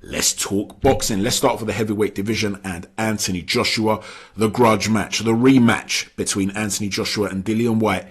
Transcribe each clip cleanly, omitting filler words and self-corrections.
Let's talk boxing. Let's start with the heavyweight division and Anthony Joshua. The grudge match, the rematch between Anthony Joshua and Dillian White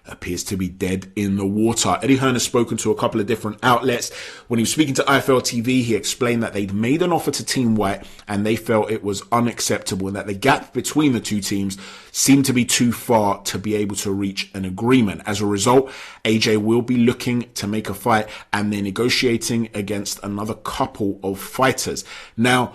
appears to be dead in the water. Eddie Hearn has spoken to a couple of different outlets. When he was speaking to IFL TV, he explained that they'd made an offer to Team White and they felt it was unacceptable and that the gap between the two teams seemed to be too far to be able to reach an agreement. As a result, AJ will be looking to make a fight and they're negotiating against another couple of fighters. Now,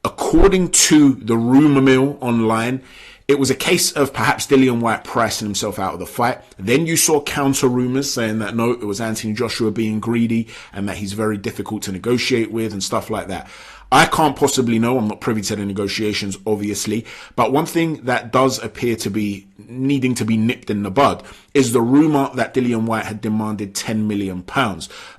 according to the rumor mill online, it was a case of perhaps Dillian White pricing himself out of the fight. Then you saw counter rumors saying that no, it was Anthony Joshua being greedy and that he's very difficult to negotiate with and stuff like that. I can't possibly know. I'm not privy to the negotiations, obviously. But one thing that does appear to be needing to be nipped in the bud is the rumor that Dillian White had demanded £10 million.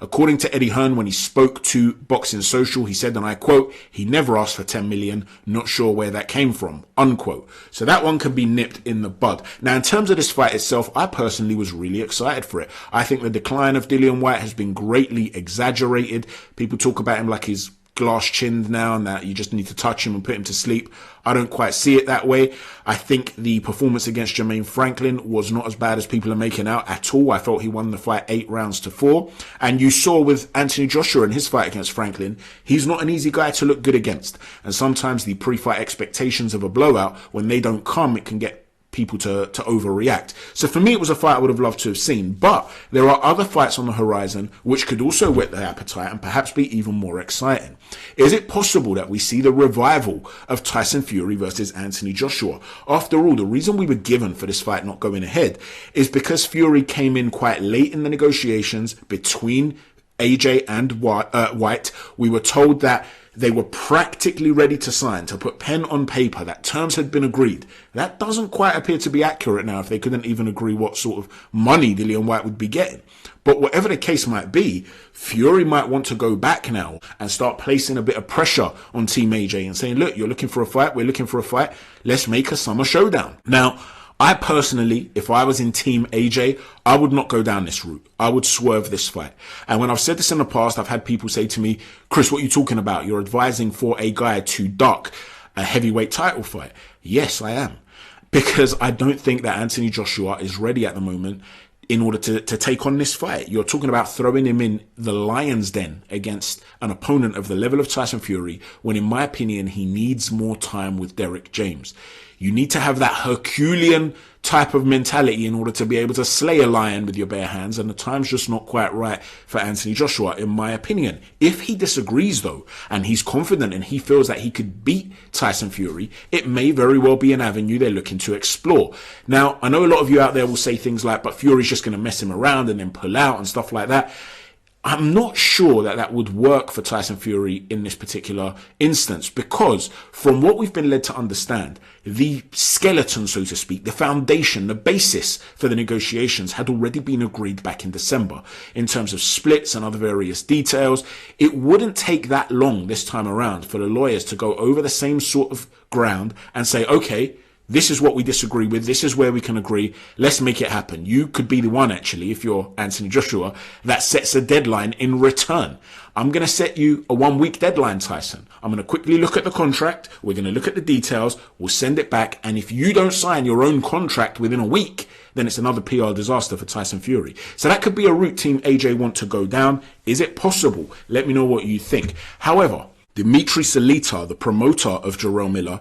According to Eddie Hearn, when he spoke to Boxing Social, he said, and I quote, he never asked for 10 million, not sure where that came from, unquote. So that one can be nipped in the bud. Now, in terms of this fight itself, I personally was really excited for it. I think the decline of Dillian White has been greatly exaggerated. People talk about him like he's glass chinned now and that you just need to touch him and put him to sleep. I don't quite see it that way. I think the performance against Jermaine Franklin was not as bad as people are making out at all. I felt he won the fight 8 rounds to 4. And you saw with Anthony Joshua in his fight against Franklin, he's not an easy guy to look good against. And sometimes the pre-fight expectations of a blowout, when they don't come, it can get people to overreact. So for me, it was a fight I would have loved to have seen. But there are other fights on the horizon which could also whet their appetite and perhaps be even more exciting. Is it possible that we see the revival of Tyson Fury versus Anthony Joshua? After all, the reason we were given for this fight not going ahead is because Fury came in quite late in the negotiations between AJ and White. We were told that they were practically ready to sign, to put pen on paper, that terms had been agreed. That doesn't quite appear to be accurate now if they couldn't even agree what sort of money Dillian White would be getting. But whatever the case might be, Fury might want to go back now and start placing a bit of pressure on Team AJ and saying, look, you're looking for a fight, we're looking for a fight, let's make a summer showdown. Now, I personally, if I was in Team AJ, I would not go down this route. I would swerve this fight. And when I've said this in the past, I've had people say to me, Chris, what are you talking about? You're advising for a guy to duck a heavyweight title fight. Yes, I am. Because I don't think that Anthony Joshua is ready at the moment in order to take on this fight. You're talking about throwing him in the lion's den against an opponent of the level of Tyson Fury, when in my opinion, he needs more time with Derek James. You need to have that Herculean type of mentality in order to be able to slay a lion with your bare hands, and the time's just not quite right for Anthony Joshua, in my opinion. If he disagrees, though, and he's confident and he feels that he could beat Tyson Fury, it may very well be an avenue they're looking to explore. Now, I know a lot of you out there will say things like, but Fury's just going to mess him around and then pull out and stuff like that. I'm not sure that that would work for Tyson Fury in this particular instance, because from what we've been led to understand, the skeleton, so to speak, the foundation, the basis for the negotiations had already been agreed back in December in terms of splits and other various details. It wouldn't take that long this time around for the lawyers to go over the same sort of ground and say, okay, this is what we disagree with. This is where we can agree. Let's make it happen. You could be the one, actually, if you're Anthony Joshua, that sets a deadline in return. I'm going to set you a 1-week deadline, Tyson. I'm going to quickly look at the contract. We're going to look at the details. We'll send it back. And if you don't sign your own contract within a week, then it's another PR disaster for Tyson Fury. So that could be a route Team AJ want to go down. Is it possible? Let me know what you think. However, Dimitri Salita, the promoter of Jarrell Miller,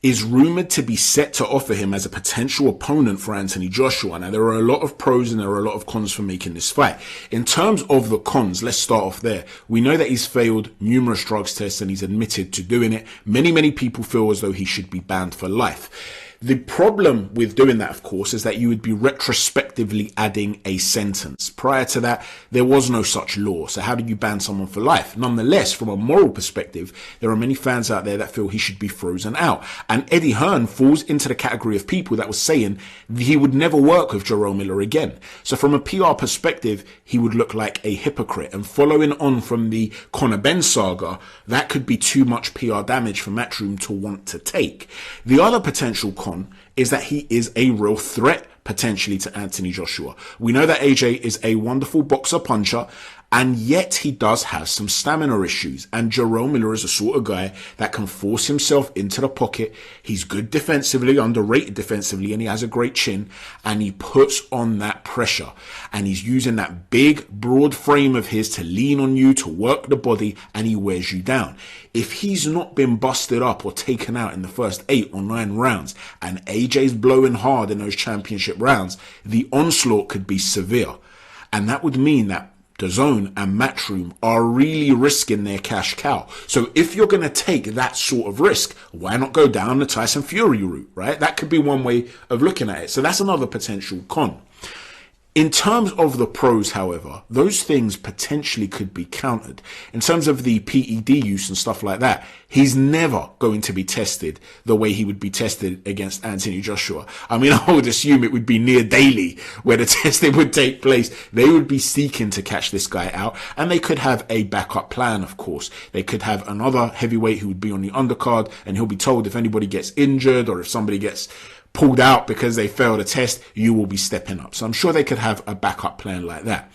is rumoured to be set to offer him as a potential opponent for Anthony Joshua. Now, there are a lot of pros and there are a lot of cons for making this fight. In terms of the cons, let's start off there. We know that he's failed numerous drugs tests and he's admitted to doing it. Many people feel as though he should be banned for life. The problem with doing that, of course, is that you would be retrospectively adding a sentence. Prior to that, there was no such law. So how do you ban someone for life? Nonetheless, from a moral perspective, there are many fans out there that feel he should be frozen out. And Eddie Hearn falls into the category of people that was saying he would never work with Jarrell Miller again. So from a PR perspective, he would look like a hypocrite. And following on from the Conor Ben saga, that could be too much PR damage for Matchroom to want to take. The other potential con is that he is a real threat potentially to Anthony Joshua. We know that AJ is a wonderful boxer puncher, And yet he does have some stamina issues. And Jarrell Miller is the sort of guy that can force himself into the pocket. He's good defensively, underrated defensively, and he has a great chin. And he puts on that pressure. And he's using that big, broad frame of his to lean on you, to work the body, and he wears you down. If he's not been busted up or taken out in the first 8 or 9 rounds, and AJ's blowing hard in those championship rounds, the onslaught could be severe. And that would mean that DAZN and Matchroom are really risking their cash cow. So if you're going to take that sort of risk, why not go down the Tyson Fury route, right? That could be one way of looking at it. So that's another potential con. In terms of the pros, however, those things potentially could be countered. In terms of the PED use and stuff like that, he's never going to be tested the way he would be tested against Anthony Joshua. I mean, I would assume it would be near daily where the testing would take place. They would be seeking to catch this guy out, and they could have a backup plan, of course. They could have another heavyweight who would be on the undercard, and he'll be told if anybody gets injured or if somebody gets pulled out because they failed a test, you will be stepping up. So I'm sure they could have a backup plan like that.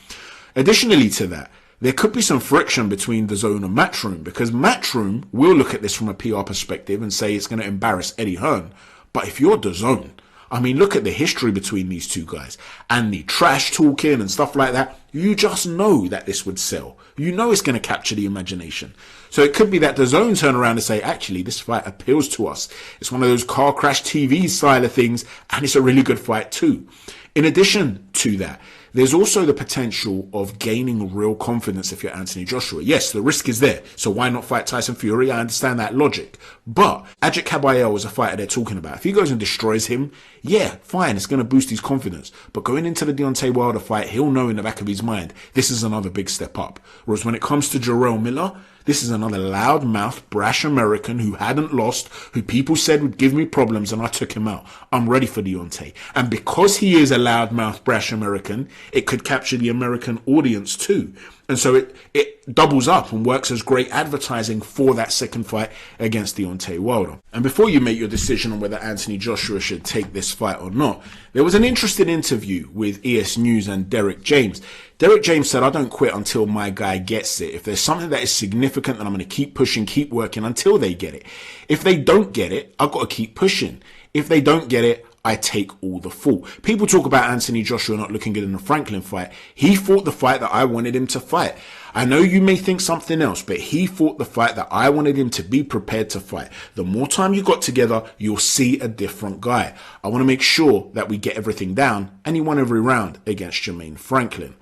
Additionally to that, there could be some friction between DAZN and Matchroom, because Matchroom will look at this from a PR perspective and say it's going to embarrass Eddie Hearn. But if you're DAZN, I mean, look at the history between these two guys and the trash talking and stuff like that. You just know that this would sell. You know it's going to capture the imagination. So it could be that DAZN turn around and say, actually, this fight appeals to us. It's one of those car crash TV style of things, and it's a really good fight too. In addition to that, there's also the potential of gaining real confidence if you're Anthony Joshua. Yes, the risk is there. So why not fight Tyson Fury? I understand that logic. But Ajit Kabayel is a fighter they're talking about. If he goes and destroys him, yeah, fine, it's going to boost his confidence. But going into the Deontay Wilder fight, he'll know in the back of his mind, this is another big step up. Whereas when it comes to Jarrell Miller, this is another loudmouth, brash American who hadn't lost, who people said would give me problems, and I took him out. I'm ready for Deontay. And because he is a loudmouth, brash American, it could capture the American audience too. And so it doubles up and works as great advertising for that second fight against Deontay Wilder. And before you make your decision on whether Anthony Joshua should take this fight or not, there was an interesting interview with ES News and Derek James. Derek James said, I don't quit until my guy gets it. If there's something that is significant, then I'm going to keep pushing, keep working until they get it. If they don't get it, I've got to keep pushing. If they don't get it, I take all the fault. People talk about Anthony Joshua not looking good in the Franklin fight. He fought the fight that I wanted him to fight. I know you may think something else, but he fought the fight that I wanted him to be prepared to fight. The more time you got together, you'll see a different guy. I want to make sure that we get everything down, and he won every round against Jermaine Franklin.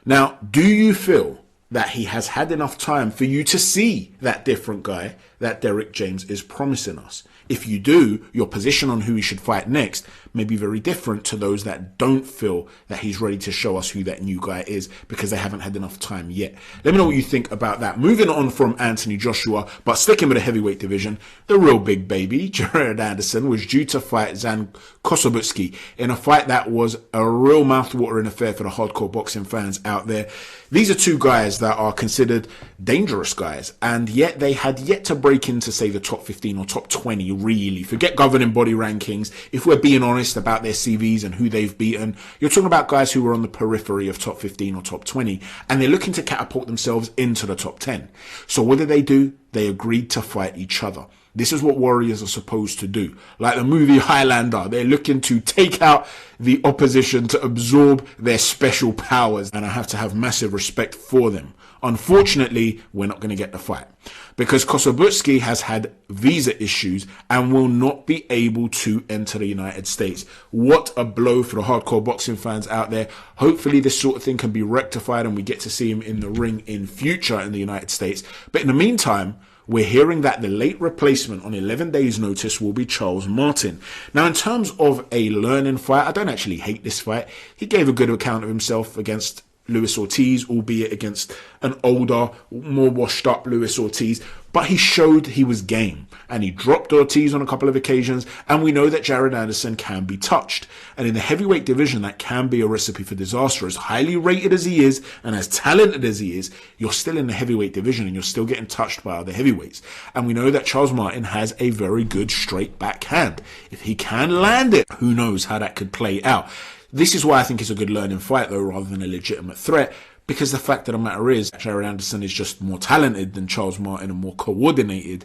Now, do you feel that he has had enough time for you to see that different guy that Derek James is promising us? If you do, your position on who he should fight next may be very different to those that don't feel that he's ready to show us who that new guy is because they haven't had enough time yet. Let me know what you think about that. Moving on from Anthony Joshua, but sticking with the heavyweight division, the real big baby, Jared Anderson, was due to fight Zhan Kossobutskiy in a fight that was a real mouth-watering affair for the hardcore boxing fans out there. These are two guys that are considered dangerous guys, and yet they had yet to break into, say, the top 15 or top 20, really. Forget governing body rankings. If we're being honest about their CVs and who they've beaten, you're talking about guys who were on the periphery of top 15 or top 20, and they're looking to catapult themselves into the top 10. So what did? They agreed to fight each other. This is what warriors are supposed to do. Like the movie Highlander, they're looking to take out the opposition to absorb their special powers, and I have to have massive respect for them. Unfortunately, we're not going to get the fight because Kossobutskiy has had visa issues and will not be able to enter the United States. What a blow for the hardcore boxing fans out there. Hopefully this sort of thing can be rectified and we get to see him in the ring in future in the United States. But in the meantime, we're hearing that the late replacement on 11 days notice will be Charles Martin. Now, in terms of a learning fight, I don't actually hate this fight. He gave a good account of himself against Luis Ortiz, albeit against an older, more washed up Luis Ortiz, but he showed he was game and he dropped Ortiz on a couple of occasions, and we know that Jared Anderson can be touched, and in the heavyweight division that can be a recipe for disaster. As highly rated as he is and as talented as he is, you're still in the heavyweight division and you're still getting touched by other heavyweights, and we know that Charles Martin has a very good straight backhand. If he can land it, who knows how that could play out. This is why I think it's a good learning fight though, rather than a legitimate threat. because the fact of the matter is, Jared Anderson is just more talented than Charles Martin and more coordinated.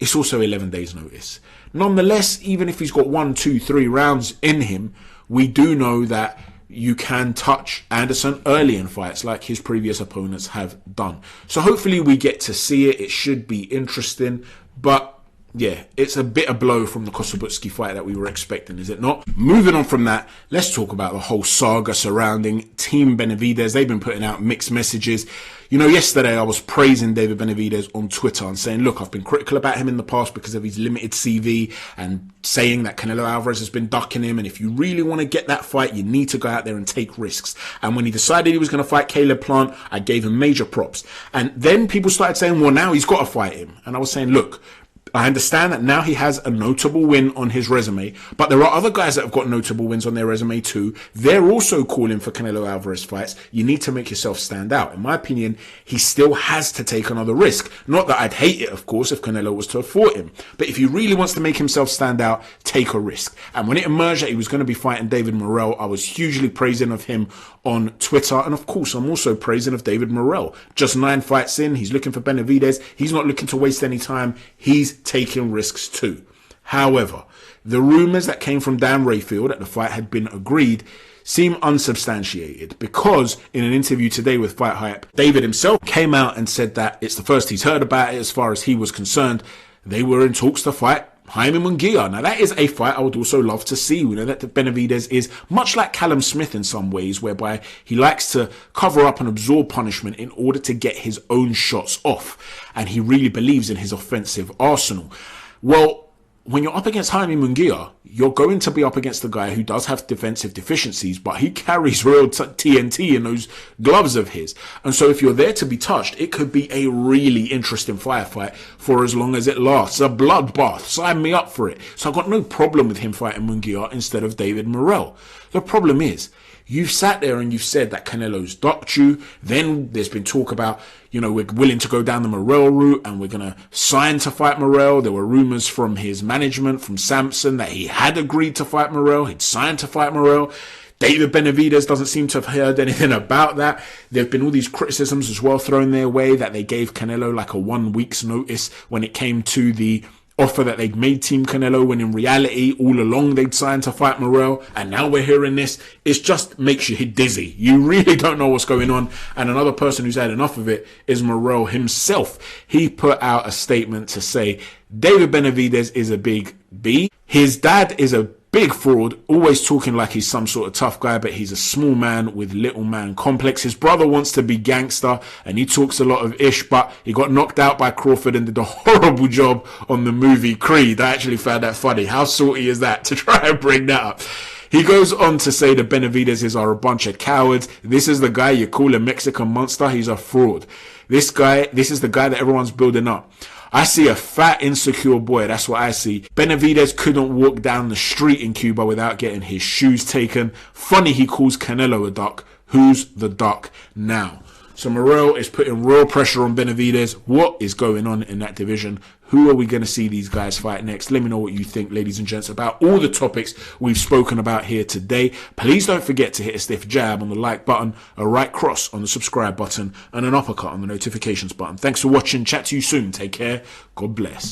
It's also 11 days notice. Nonetheless, even if he's got 1, 2, 3 rounds in him, we do know that you can touch Anderson early in fights like his previous opponents have done. So hopefully we get to see it. It should be interesting. But yeah, it's a bitter blow from the Kossobutskiy fight that we were expecting, is it not? Moving on from that, let's talk about the whole saga surrounding Team Benavidez. They've been putting out mixed messages. You know, yesterday I was praising David Benavidez on Twitter and saying, look, I've been critical about him in the past because of his limited CV and saying that Canelo Alvarez has been ducking him. And if you really want to get that fight, you need to go out there and take risks. And when he decided he was going to fight Caleb Plant, I gave him major props. And then people started saying, well, now he's got to fight him. And I was saying, look, I understand that now he has a notable win on his resume, but there are other guys that have got notable wins on their resume too. They're also calling for Canelo Alvarez fights. You need to make yourself stand out. In my opinion, he still has to take another risk. Not that I'd hate it, of course, if Canelo was to have fought him. But if he really wants to make himself stand out, take a risk. And when it emerged that he was going to be fighting David Morrell, I was hugely praising of him on Twitter. And of course, I'm also praising of David Morrell. Just 9 fights in, he's looking for Benavidez. He's not looking to waste any time. He's taking risks too. However, the rumours that came from Dan Rayfield that the fight had been agreed seem unsubstantiated, because in an interview today with Fight Hype, David himself came out and said that it's the first he's heard about it. As far as he was concerned, they were in talks to fight Jaime Munguia. Now, that is a fight I would also love to see. We know that Benavidez is much like Callum Smith in some ways, whereby he likes to cover up and absorb punishment in order to get his own shots off. And he really believes in his offensive arsenal. Well, when you're up against Jaime Munguia, you're going to be up against a guy who does have defensive deficiencies, but he carries real TNT in those gloves of his. And so if you're there to be touched, it could be a really interesting firefight for as long as it lasts. A bloodbath. Sign me up for it. So I've got no problem with him fighting Munguia instead of David Morrell. The problem is, you've sat there and you've said that Canelo's docked you. Then there's been talk about, you know, we're willing to go down the Morrell route and we're going to sign to fight Morrell. There were rumours from his management, from Samson, that he had agreed to fight Morrell. He'd signed to fight Morrell. David Benavidez doesn't seem to have heard anything about that. There have been all these criticisms as well thrown their way that they gave Canelo like a 1 week's notice when it came to the offer that they'd made Team Canelo, when in reality, all along they'd signed to fight Morrell. And now we're hearing this. It just makes you dizzy. You really don't know what's going on. And another person who's had enough of it is Morrell himself. He put out a statement to say David Benavidez is a big B. His dad is a big fraud, always talking like he's some sort of tough guy, but he's a small man with little man complex. His brother wants to be gangster and he talks a lot of ish, but he got knocked out by Crawford and did a horrible job on the movie Creed. I actually found that funny. How salty is that to try and bring that up? He goes on to say the Benavidezes are a bunch of cowards. This is the guy you call a Mexican monster. He's a fraud. This is the guy that everyone's building up. I see a fat, insecure boy. That's what I see. Benavidez couldn't walk down the street in Cuba without getting his shoes taken. Funny he calls Canelo a duck. Who's the duck now? So Morrell is putting real pressure on Benavidez. What is going on in that division? Who are we going to see these guys fight next? Let me know what you think, ladies and gents, about all the topics we've spoken about here today. Please don't forget to hit a stiff jab on the like button, a right cross on the subscribe button, and an uppercut on the notifications button. Thanks for watching. Chat to you soon. Take care. God bless.